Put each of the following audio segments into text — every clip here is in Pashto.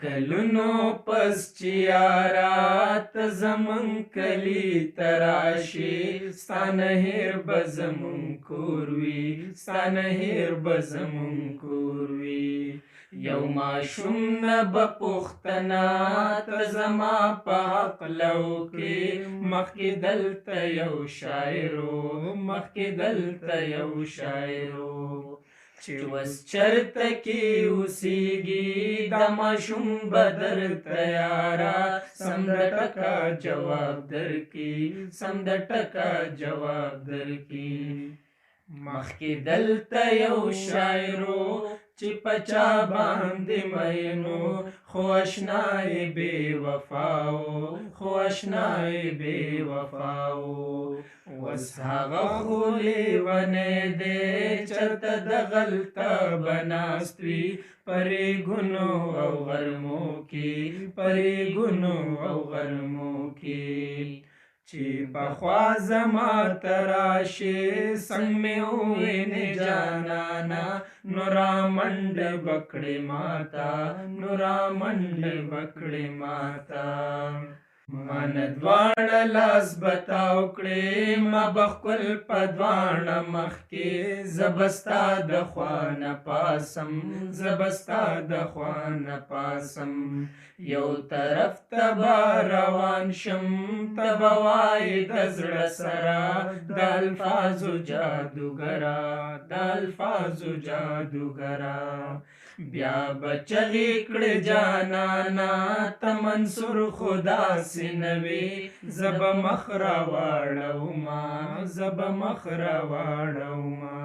کلونو پس چې یارا ته زمون کلی تراشي ستانه هیر به زمون کور وي ستانه هیر به زمون کور وي یو ماشوم نه به پوښتنه ته زما په هکله وکړې مخکې دلته یو شاعر و مخکې دلته یو شاعر و چې اوس چرته کې اوسېږي دا ماشوم به درته یاره سم د ټکه جواب درکړي سم د ټکه جواب درکړي مخکې دلته یو شاعر و چې په چا باندې مینو خو اشنا یې بې وفا و خو اشنا یې بې وفا و اوس هغه خو لیونی دی چرته د غلطه به ناست وي په ریګونو او غرمو کې په ریګونو او غرمو کې چې پخوا زما ته راشې څنګ مې ووینې جانانه نو رامنډې به کړې ماته نو رامنډې به کړې ماته ما نه دواړه لاس به تاو کړې ما به ښکل په دواړه مخ کې زه به ستا د خوا نه پاسم زه به ستا د خوا نه پاسم یو طرف ته به روان شم ته به وایې د زړه سره د الفاظو جادوګره د الفاظو جادوګره بیا به چغې کړې جانانه ته منصور خو داسې نه وې زه به مخ راواړومه زه به مخ راواړومه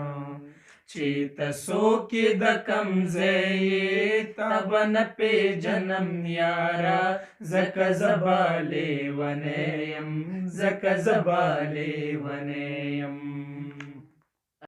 چې ته څوک یې د کوم ځای یې تا به نه پېژنم یاره ځکه زه به لیونی یم ځکه زه به لیونی یم